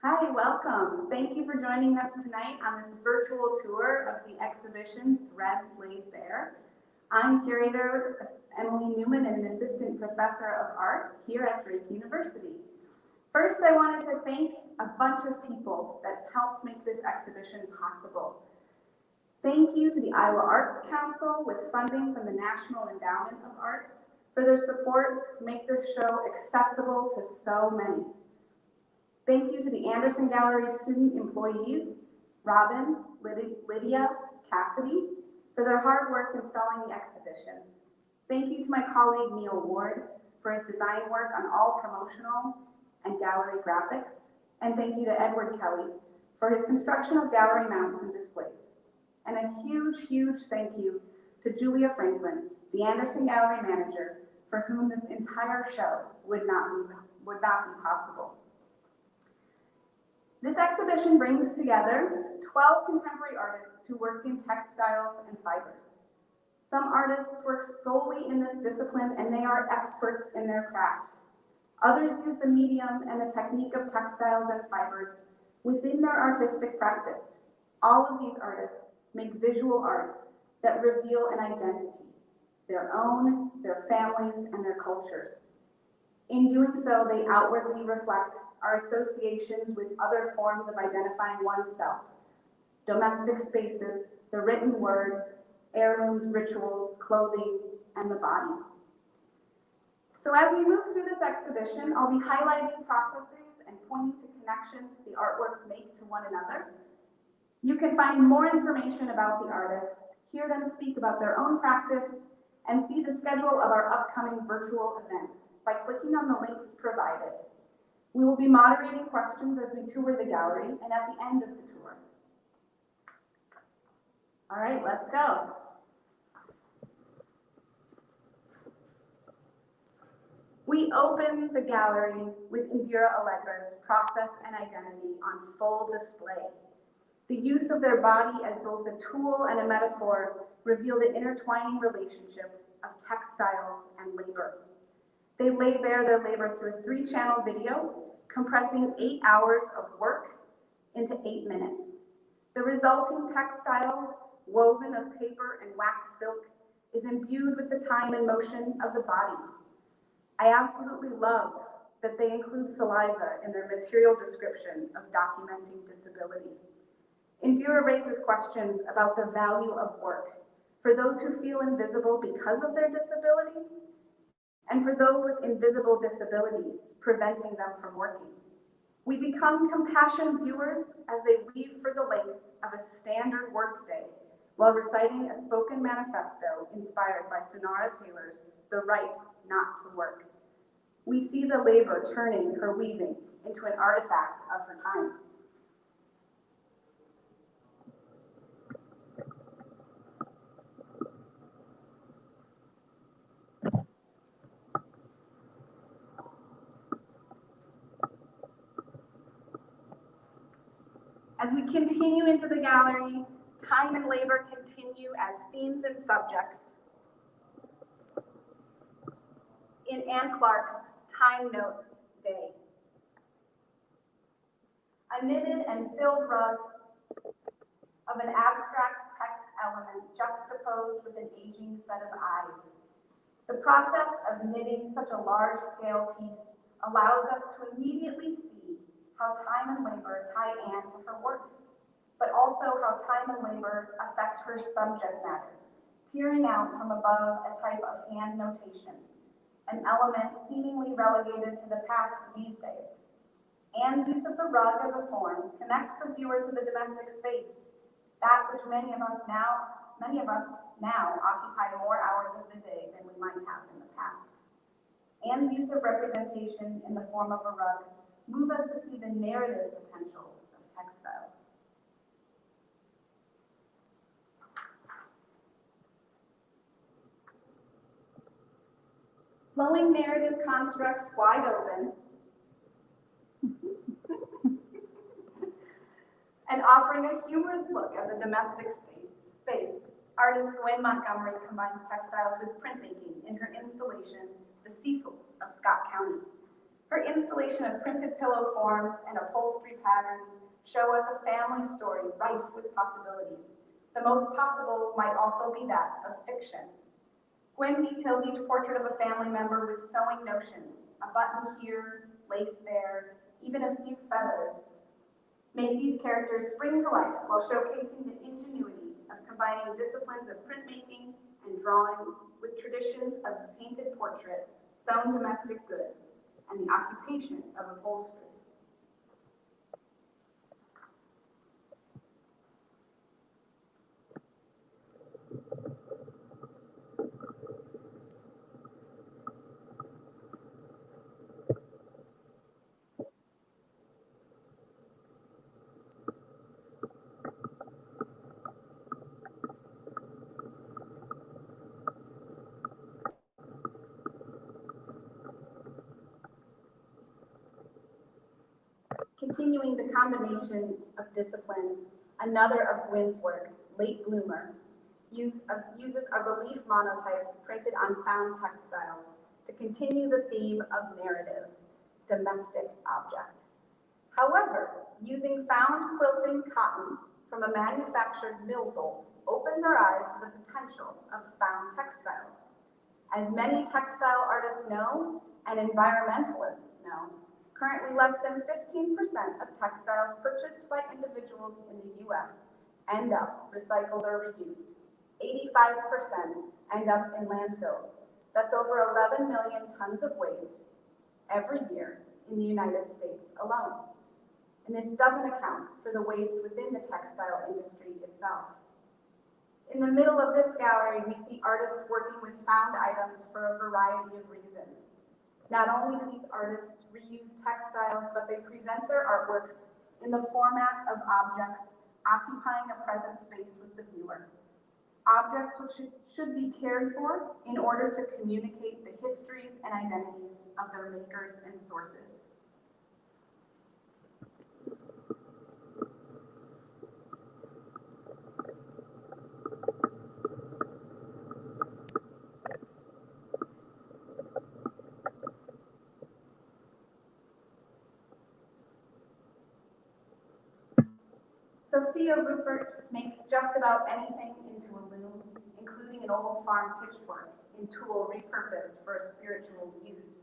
Hi, welcome. Thank you for joining us tonight on this virtual tour of the exhibition Threads Laid Bare. I'm Curator Emily Newman and an Assistant Professor of Art here at Drake University. First, I wanted to thank a bunch of people that helped make this exhibition possible. Thank you to the Iowa Arts Council with funding from the National Endowment of Arts for their support to make this show accessible to so many. Thank you to the Anderson Gallery student employees, Robin, Lydia, Cassidy, for their hard work installing the exhibition. Thank you to my colleague Neil Ward for his design work on all promotional and gallery graphics. And thank you to Edward Kelly for his construction of gallery mounts and displays. And a huge, huge thank you to Julia Franklin, the Anderson Gallery manager, for whom this entire show would not be possible. This exhibition brings together 12 contemporary artists who work in textiles and fibers. Some artists work solely in this discipline and they are experts in their craft. Others use the medium and the technique of textiles and fibers within their artistic practice. All of these artists make visual art that reveal an identity, their own, their families, and their cultures. In doing so, they outwardly reflect our associations with other forms of identifying oneself, domestic spaces, the written word, heirlooms, rituals, clothing, and the body. So as we move through this exhibition, I'll be highlighting processes and pointing to connections the artworks make to one another. You can find more information about the artists, hear them speak about their own practice, and see the schedule of our upcoming virtual events by clicking on the links provided. We will be moderating questions as we tour the gallery and at the end of the tour. All right, let's go. We open the gallery with Indira Allegra's Process and Identity on full display. The use of their body as both a tool and a metaphor reveal the intertwining relationship of textiles and labor. They lay bare their labor through a 3-channel video, compressing 8 hours of work into 8 minutes. The resulting textile, woven of paper and wax silk, is imbued with the time and motion of the body. I absolutely love that they include saliva in their material description of documenting disability. Indira raises questions about the value of work for those who feel invisible because of their disability, and for those with invisible disabilities, preventing them from working. We become compassionate viewers as they weave for the length of a standard workday while reciting a spoken manifesto inspired by Sonara Taylor's The Right Not to Work. We see the labor turning her weaving into an artifact of her time. As we continue into the gallery, time and labor continue as themes and subjects in Anne Clark's Time Notes Day. A knitted and filled rug of an abstract text element juxtaposed with an aging set of eyes. The process of knitting such a large-scale piece allows us to immediately see how time and labor tie Anne to her work, but also how time and labor affect her subject matter, peering out from above a type of hand notation, an element seemingly relegated to the past these days. Anne's use of the rug as a form connects the viewer to the domestic space, that which many of us now occupy more hours of the day than we might have in the past. Anne's use of representation in the form of a rug move us to see the narrative potentials of textiles. Flowing narrative constructs wide open and offering a humorous look at the domestic space, artist Gwen Montgomery combines textiles with printmaking in her installation, The Cecils of Scott County. Her installation of printed pillow forms and upholstery patterns show us a family story rife with possibilities. The most possible might also be that of fiction. Gwen details each portrait of a family member with sewing notions, a button here, lace there, even a few feathers. Make these characters spring to life while showcasing the ingenuity of combining disciplines of printmaking and drawing with traditions of the painted portrait, sewn domestic goods, and the occupation of upholstery. Continuing the combination of disciplines, another of Gwen's work, Late Bloomer, uses a relief monotype printed on found textiles to continue the theme of narrative, domestic object. However, using found quilting cotton from a manufactured mill bolt opens our eyes to the potential of found textiles. As many textile artists know and environmentalists know, currently less than 15% of textiles purchased by individuals in the U.S. end up recycled or reused. 85% end up in landfills. That's over 11 million tons of waste every year in the United States alone. And this doesn't account for the waste within the textile industry itself. In the middle of this gallery, we see artists working with found items for a variety of reasons. Not only do these artists reuse textiles, but they present their artworks in the format of objects occupying a present space with the viewer. Objects which should be cared for in order to communicate the histories and identities of their makers and sources. Sophia Rupert makes just about anything into a loom, including an old farm pitchfork in tool repurposed for a spiritual use.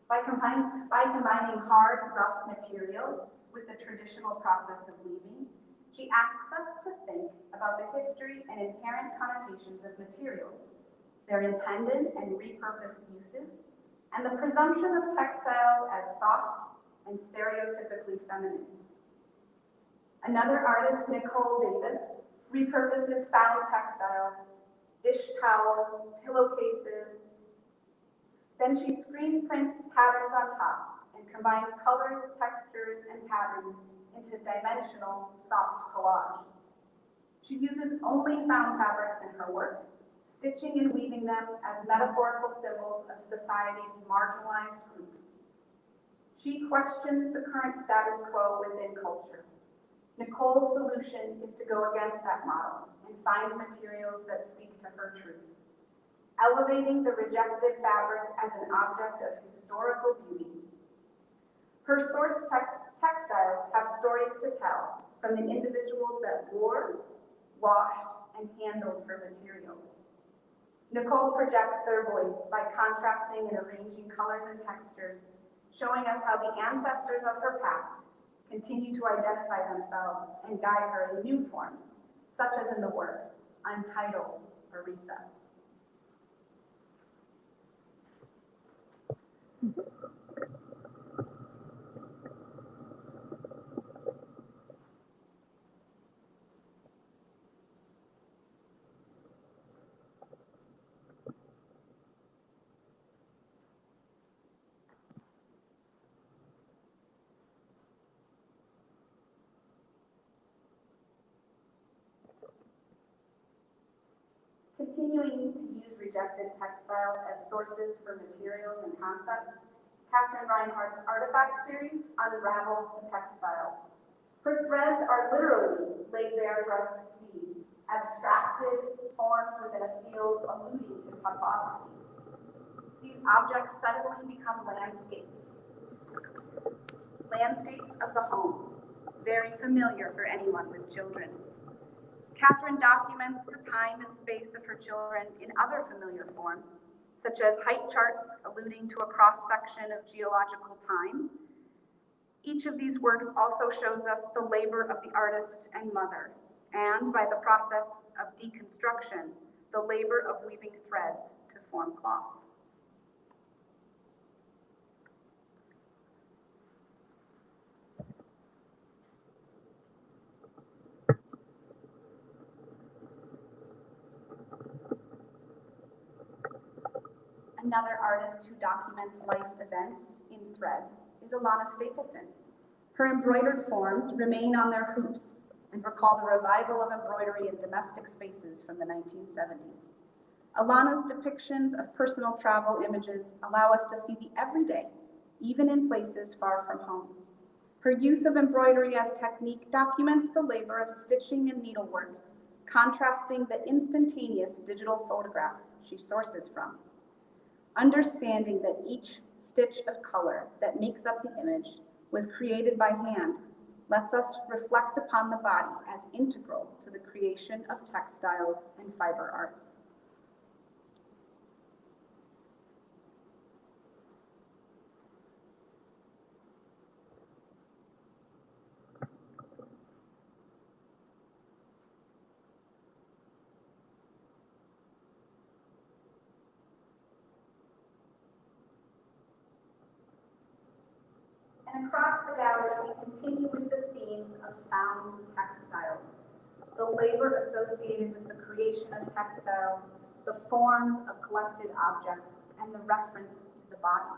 By combining hard, rough materials with the traditional process of weaving, she asks us to think about the history and inherent connotations of materials, their intended and repurposed uses, and the presumption of textiles as soft and stereotypically feminine. Another artist, Nicole Davis, repurposes found textiles, dish towels, pillowcases. Then she screen prints patterns on top and combines colors, textures, and patterns into dimensional, soft collage. She uses only found fabrics in her work, stitching and weaving them as metaphorical symbols of society's marginalized groups. She questions the current status quo within culture. Nicole's solution is to go against that model and find materials that speak to her truth, elevating the rejected fabric as an object of historical beauty. Her source textiles have stories to tell from the individuals that wore, washed, and handled her materials. Nicole projects their voice by contrasting and arranging colors and textures, showing us how the ancestors of her past continue to identify themselves and guide her in new forms, such as in the work Untitled Aretha. Continuing to use rejected textiles as sources for materials and concept, Catherine Reinhardt's artifact series unravels the textile. Her threads are literally laid bare for us to see, abstracted forms within a field alluding to topography. These objects suddenly become landscapes, Landscapes of the home, very familiar for anyone with children. Catherine documents the time and space of her children in other familiar forms, such as height charts alluding to a cross-section of geological time. Each of these works also shows us the labor of the artist and mother, and by the process of deconstruction, the labor of weaving threads to form cloth. Another artist who documents life events in thread is Alana Stapleton. Her embroidered forms remain on their hoops and recall the revival of embroidery in domestic spaces from the 1970s. Alana's depictions of personal travel images allow us to see the everyday, even in places far from home. Her use of embroidery as technique documents the labor of stitching and needlework, contrasting the instantaneous digital photographs she sources from. Understanding that each stitch of color that makes up the image was created by hand lets us reflect upon the body as integral to the creation of textiles and fiber arts. And across the gallery, we continue with the themes of found textiles, the labor associated with the creation of textiles, the forms of collected objects, and the reference to the body.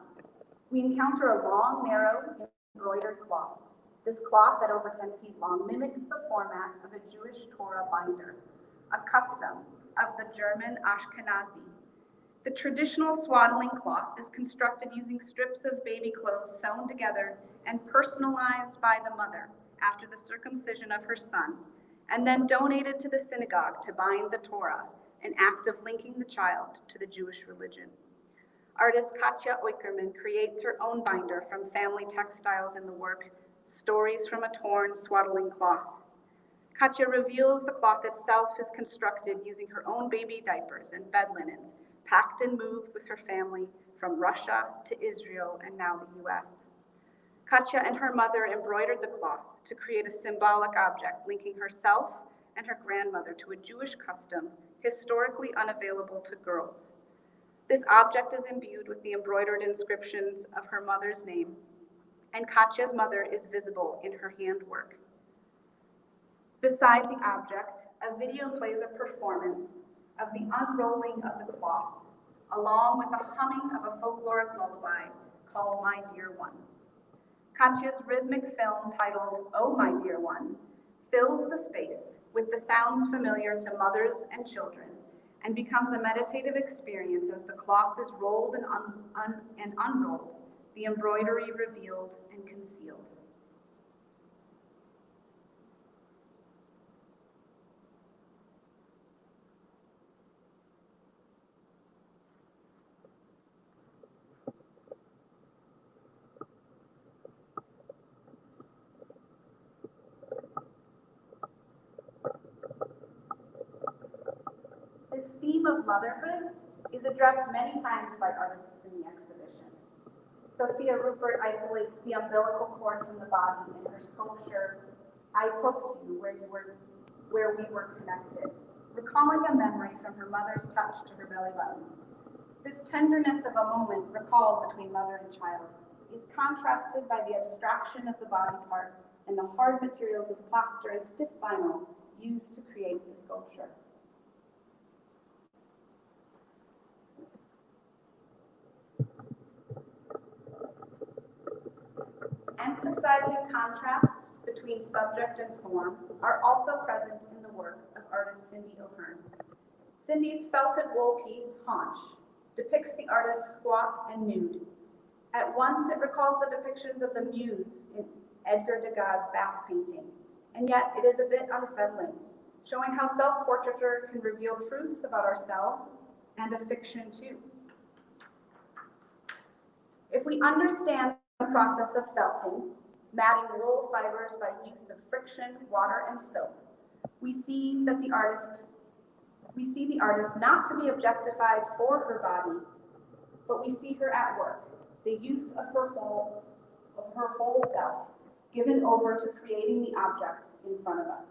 We encounter a long, narrow, embroidered cloth. This cloth, at over 10 feet long, mimics the format of a Jewish Torah binder, a custom of the German Ashkenazi. The traditional swaddling cloth is constructed using strips of baby clothes sewn together and personalized by the mother after the circumcision of her son, and then donated to the synagogue to bind the Torah, an act of linking the child to the Jewish religion. Artist Katja Oykerman creates her own binder from family textiles in the work, Stories from a Torn Swaddling Cloth. Katja reveals the cloth itself is constructed using her own baby diapers and bed linens, packed and moved with her family from Russia to Israel and now the US. Katja and her mother embroidered the cloth to create a symbolic object linking herself and her grandmother to a Jewish custom historically unavailable to girls. This object is imbued with the embroidered inscriptions of her mother's name, and Katja's mother is visible in her handwork. Beside the object, a video plays a performance of the unrolling of the cloth, along with the humming of a folkloric lullaby called My Dear One. Katja's rhythmic film titled Oh My Dear One fills the space with the sounds familiar to mothers and children and becomes a meditative experience as the cloth is rolled and unrolled, the embroidery revealed and concealed. This theme of motherhood is addressed many times by artists in the exhibition. Sophia Rupert isolates the umbilical cord from the body in her sculpture, I Poked You Where We Were Connected, recalling a memory from her mother's touch to her belly button. This tenderness of a moment recalled between mother and child is contrasted by the abstraction of the body part and the hard materials of plaster and stiff vinyl used to create the sculpture. Emphasizing contrasts between subject and form are also present in the work of artist Cindy O'Hearn. Cindy's felted wool piece, Haunch, depicts the artist squat and nude. At once, it recalls the depictions of the Muse in Edgar Degas' bath painting, and yet it is a bit unsettling, showing how self-portraiture can reveal truths about ourselves and a fiction too. If we understand the process of felting, matting wool fibers by use of friction, water, and soap, we see the artist not to be objectified for her body, but we see her at work, the use of her whole self, given over to creating the object in front of us.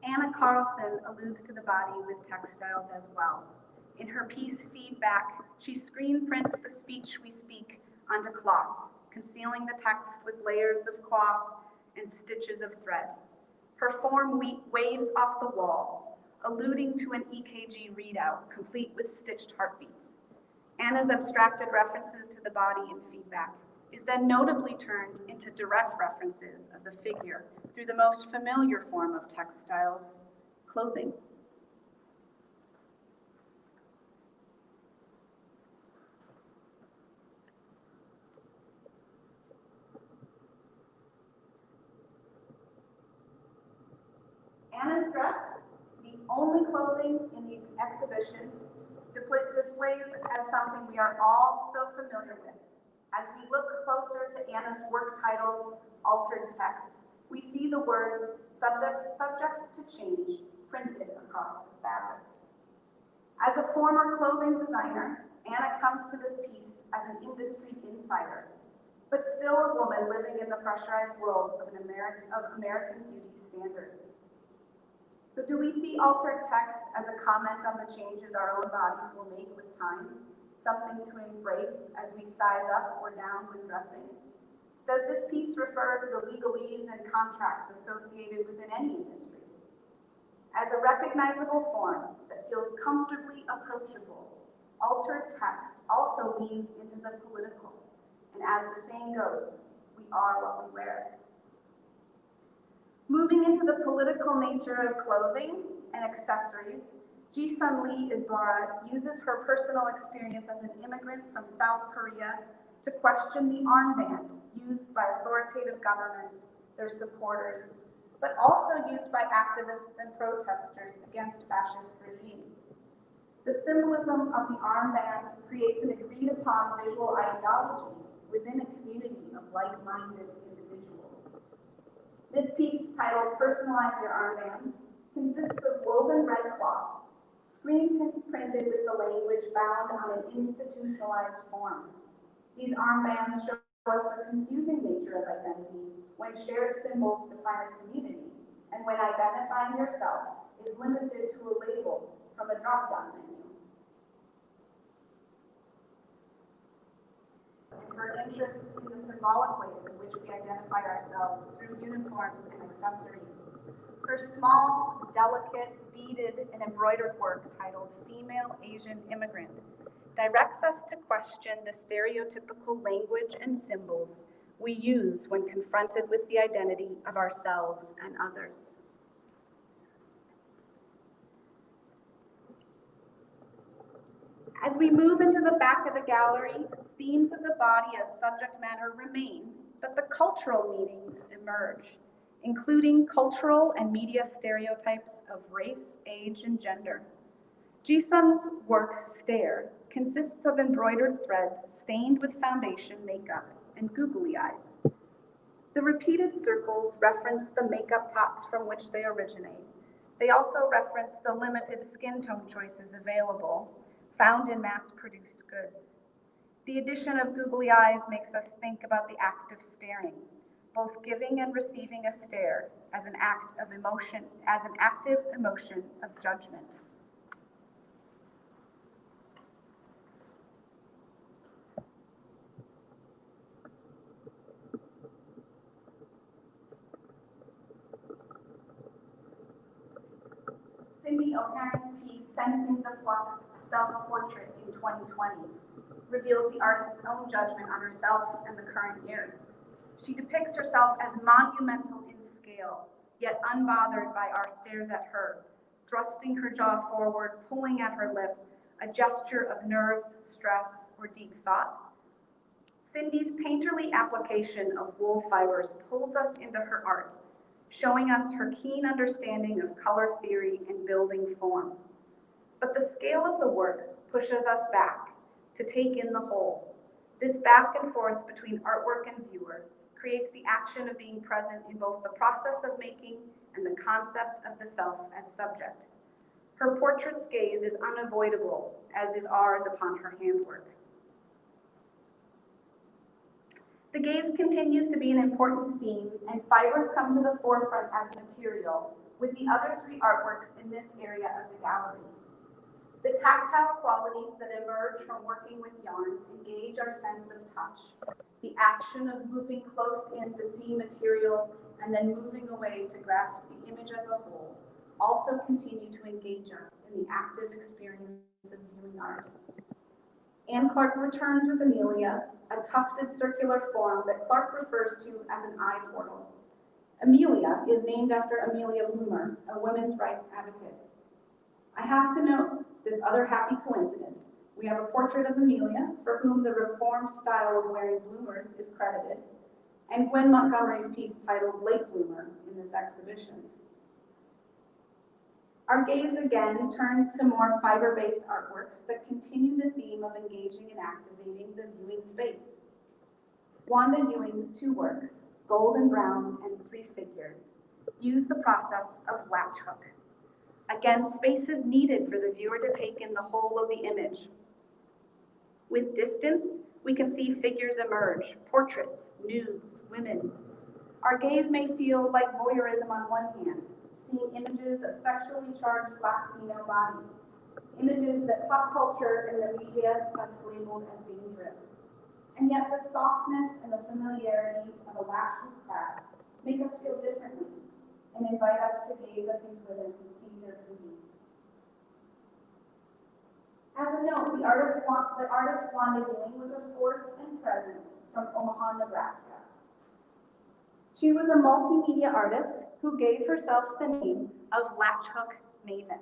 Anna Carlson alludes to the body with textiles as well. In her piece, Feedback, she screen prints the speech we speak onto cloth, concealing the text with layers of cloth and stitches of thread. Her form waves off the wall, alluding to an EKG readout, complete with stitched heartbeats. Anna's abstracted references to the body in Feedback is then notably turned into direct references of the figure through the most familiar form of textiles, clothing. Anna's dress, the only clothing in the exhibition, displays as something we are all so familiar with. As we look closer to Anna's work titled Altered Text, we see the words subject to change printed across the fabric. As a former clothing designer, Anna comes to this piece as an industry insider, but still a woman living in the pressurized world of American beauty standards. So do we see altered text as a comment on the changes our own bodies will make with time? Something to embrace as we size up or down with dressing? Does this piece refer to the legalese and contracts associated within any industry? As a recognizable form that feels comfortably approachable, altered text also leans into the political. And as the saying goes, we are what we wear. Moving into the political nature of clothing and accessories, Ji-Sun Lee Isbara uses her personal experience as an immigrant from South Korea to question the armband used by authoritative governments, their supporters, but also used by activists and protesters against fascist regimes. The symbolism of the armband creates an agreed-upon visual ideology within a community of like-minded individuals. This piece, titled Personalize Your Armbands, consists of woven red cloth, screen printed with the language bound on an institutionalized form. These armbands show us the confusing nature of identity when shared symbols define a community and when identifying yourself is limited to a label from a drop-down menu. And her interest in the symbolic ways in which we identify ourselves through uniforms and accessories. Her small, delicate, beaded, and embroidered work titled Female Asian Immigrant directs us to question the stereotypical language and symbols we use when confronted with the identity of ourselves and others. As we move into the back of the gallery, themes of the body as subject matter remain, but the cultural meanings emerge, including cultural and media stereotypes of race, age, and gender. Ji-Sun's work, Stare, consists of embroidered thread stained with foundation makeup and googly eyes. The repeated circles reference the makeup pots from which they originate. They also reference the limited skin tone choices available, found in mass-produced goods. The addition of googly eyes makes us think about the act of staring, both giving and receiving a stare as an act of emotion, as an active emotion of judgment. Cindy O'Haron's piece, Sensing the Flux, Self-Portrait in 2020, reveals the artist's own judgment on herself and the current year. She depicts herself as monumental in scale, yet unbothered by our stares at her, thrusting her jaw forward, pulling at her lip, a gesture of nerves, stress, or deep thought. Cindy's painterly application of wool fibers pulls us into her art, showing us her keen understanding of color theory and building form. But the scale of the work pushes us back to take in the whole. This back and forth between artwork and viewer creates the action of being present in both the process of making and the concept of the self as subject. Her portrait's gaze is unavoidable, as is ours upon her handwork. The gaze continues to be an important theme, and fibers come to the forefront as material, with the other three artworks in this area of the gallery. The tactile qualities that emerge from working with yarns engage our sense of touch. The action of moving close in to see material and then moving away to grasp the image as a whole also continue to engage us in the active experience of viewing art. Anne Clark returns with Amelia, a tufted circular form that Clark refers to as an eye portal. Amelia is named after Amelia Bloomer, a women's rights advocate. I have to note this other happy coincidence. We have a portrait of Amelia, for whom the reformed style of wearing bloomers is credited, and Gwen Montgomery's piece titled Late Bloomer in this exhibition. Our gaze again turns to more fiber-based artworks that continue the theme of engaging and activating the viewing space. Wanda Ewing's two works, Gold and Brown and Three Figures, use the process of latch hook. Again, space is needed for the viewer to take in the whole of the image. With distance, we can see figures emerge, portraits, nudes, women. Our gaze may feel like voyeurism on one hand, seeing images of sexually charged Black female bodies, images that pop culture and the media have labeled as dangerous. And yet the softness and the familiarity of a latch hook craft make us feel differently and invite us to gaze at these women to see their beauty. As a note, the artist Wanda Ewing was a force and presence from Omaha, Nebraska. She was a multimedia artist who gave herself the name of Latch Hook Maven.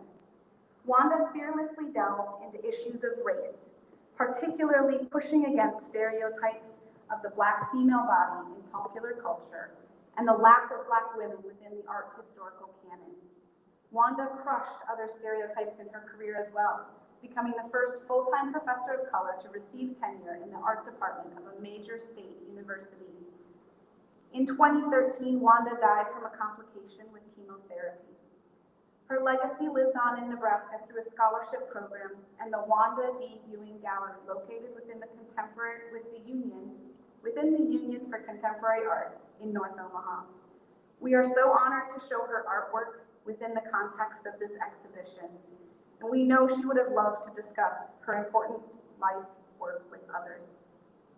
Wanda fearlessly delved into issues of race, particularly pushing against stereotypes of the Black female body in popular culture and the lack of Black women within the art historical canon. Wanda crushed other stereotypes in her career as well, becoming the first full-time professor of color to receive tenure in the art department of a major state university. In 2013, Wanda died from a complication with chemotherapy. Her legacy lives on in Nebraska through a scholarship program and the Wanda D. Ewing Gallery, located within the Union for Contemporary Art in North Omaha. We are so honored to show her artwork within the context of this exhibition, and we know she would have loved to discuss her important life work with others.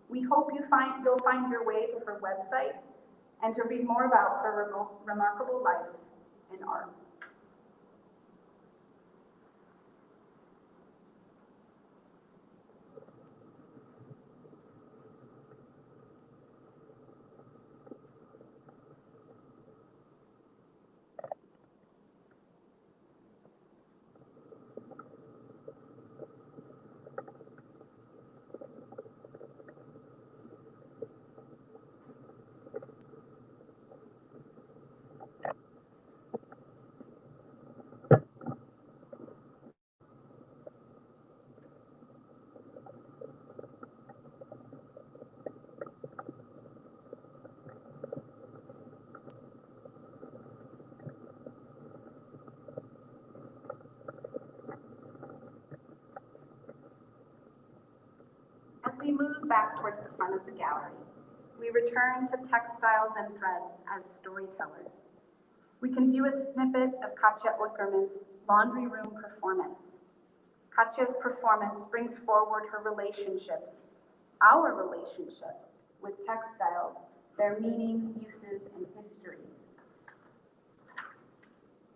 We hope you'll find your way to her website and to read more about her remarkable life and art. As we move back towards the front of the gallery, we return to textiles and threads as storytellers. We can view a snippet of Katja Utgerman's laundry room performance. Katja's performance brings forward her relationships, our relationships with textiles, their meanings, uses, and histories.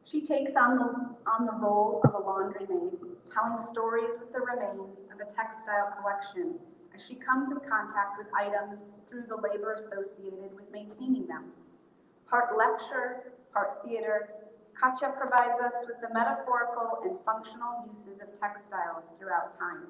She takes on the role of a laundrymaid, telling stories with the remains of a textile collection as she comes in contact with items through the labor associated with maintaining them. Part lecture, part theater, Katja provides us with the metaphorical and functional uses of textiles throughout time.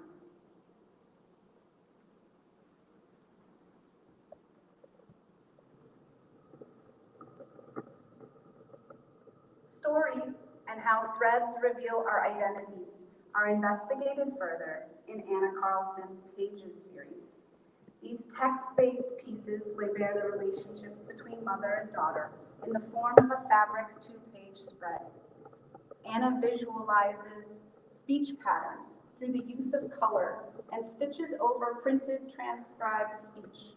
stories and how threads reveal our identities are investigated further in Anna Carlson's Pages series. These text-based pieces lay bare the relationships between mother and daughter in the form of a fabric two-page spread. Anna visualizes speech patterns through the use of color and stitches over printed transcribed speech.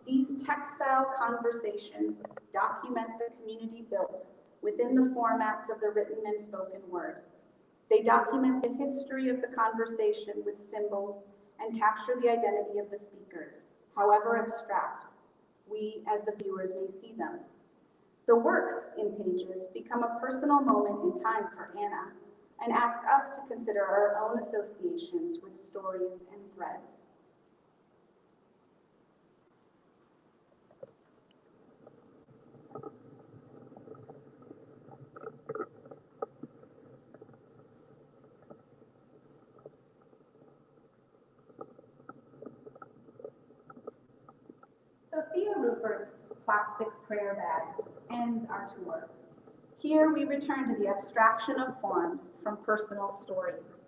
These textile conversations document the community built within the formats of the written and spoken word. They document the history of the conversation with symbols and capture the identity of the speakers, however abstract we as the viewers may see them. The works in Pages become a personal moment in time for Anna and ask us to consider our own associations with stories and threads. Sophia Rupert's Plastic Prayer Bags ends our tour. Here we return to the abstraction of forms from personal stories.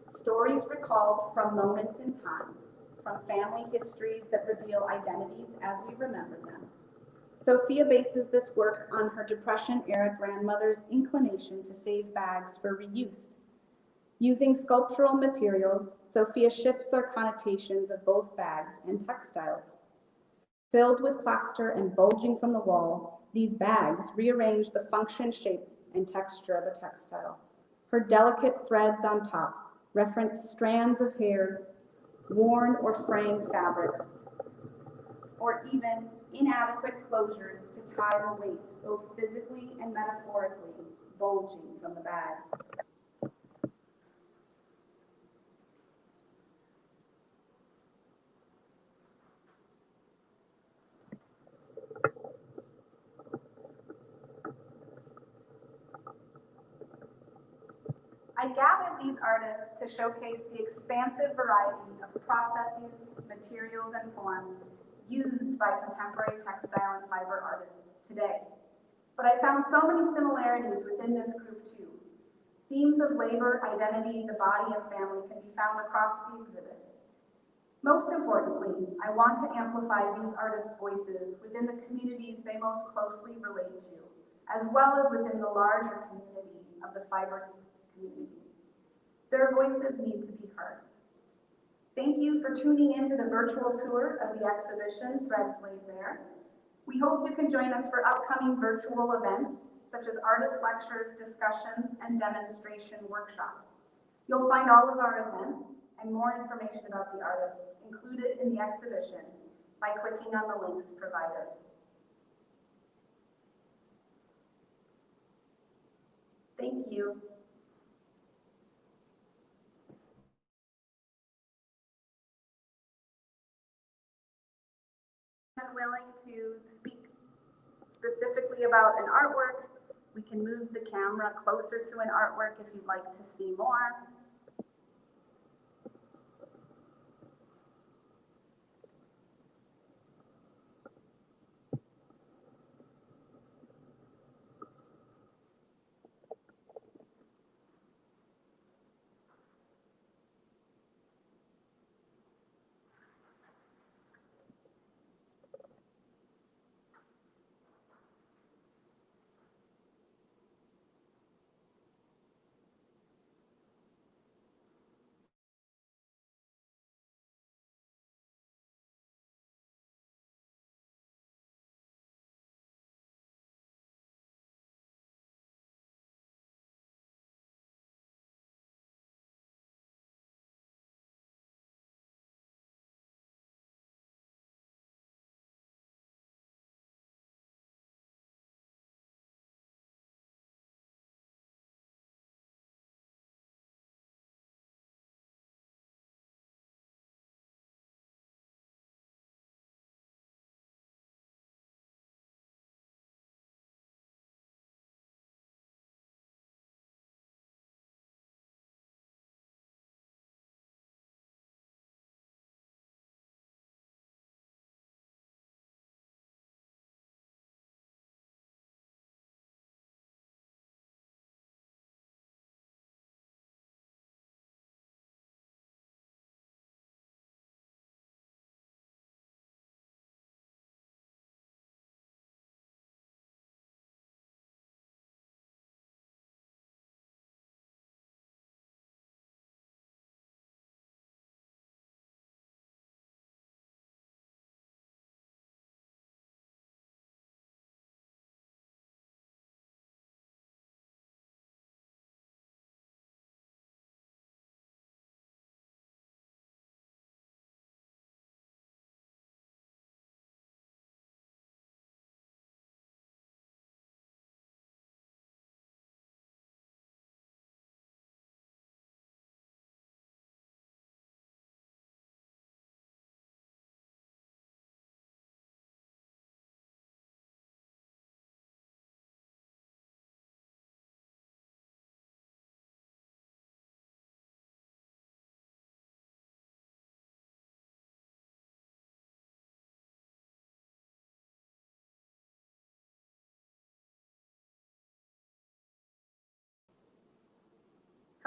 Stories recalled from moments in time, from family histories that reveal identities as we remember them. Sophia bases this work on her Depression-era grandmother's inclination to save bags for reuse. Using sculptural materials, Sophia shifts our connotations of both bags and textiles. Filled with plaster and bulging from the wall, these bags rearrange the function, shape, and texture of a textile. Her delicate threads on top reference strands of hair, worn or fraying fabrics, or even inadequate closures to tie the weight, both physically and metaphorically, bulging from the bags. I gathered these artists to showcase the expansive variety of processes, materials, and forms used by contemporary textile and fiber artists today. But I found so many similarities within this group too. Themes of labor, identity, the body, and family can be found across the exhibit. Most importantly, I want to amplify these artists' voices within the communities they most closely relate to, as well as within the larger community of the fiber community. Their voices need to be heard. Thank you for tuning in to the virtual tour of the exhibition, Threads Laid Bare. We hope you can join us for upcoming virtual events, such as artist lectures, discussions, and demonstration workshops. You'll find all of our events and more information about the artists included in the exhibition by clicking on the links provided. Thank you. Willing to speak specifically about an artwork, we can move the camera closer to an artwork if you'd like to see more.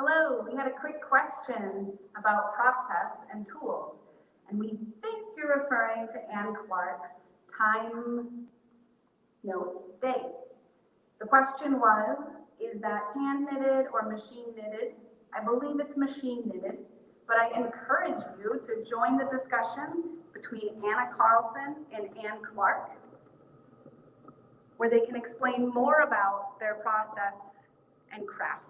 Hello, we had a quick question about process and tools, and we think you're referring to Anne Clark's time notes date. The question was, is that hand knitted or machine knitted? I believe it's machine knitted, but I encourage you to join the discussion between Anna Carlson and Anne Clark, where they can explain more about their process and craft.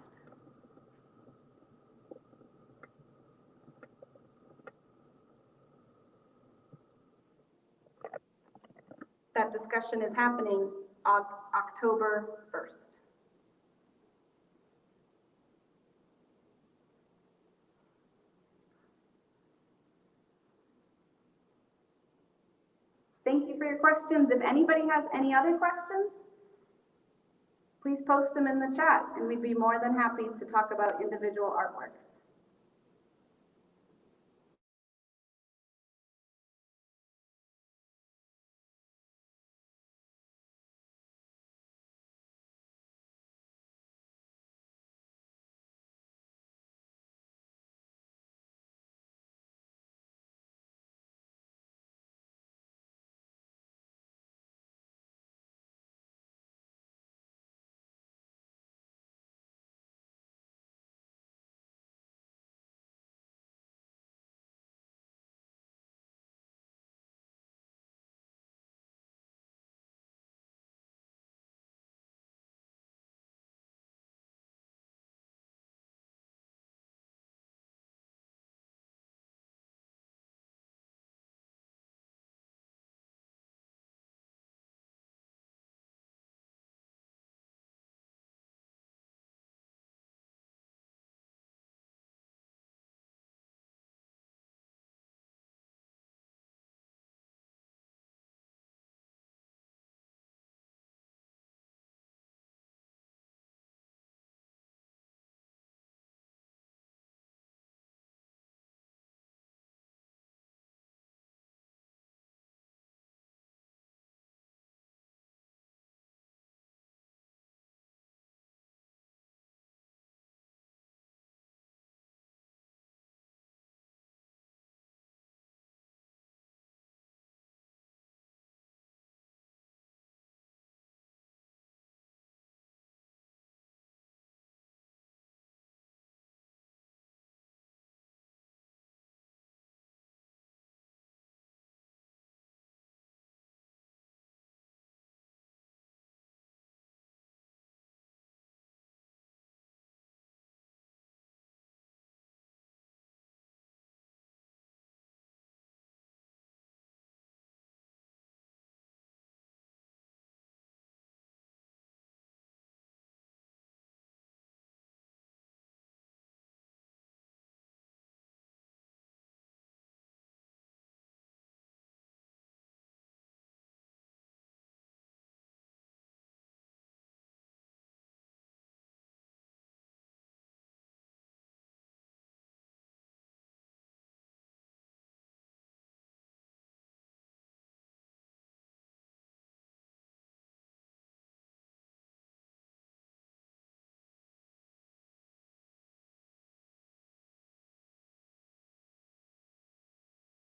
That discussion is happening on October 1st. Thank you for your questions. If anybody has any other questions, please post them in the chat and we'd be more than happy to talk about individual artworks.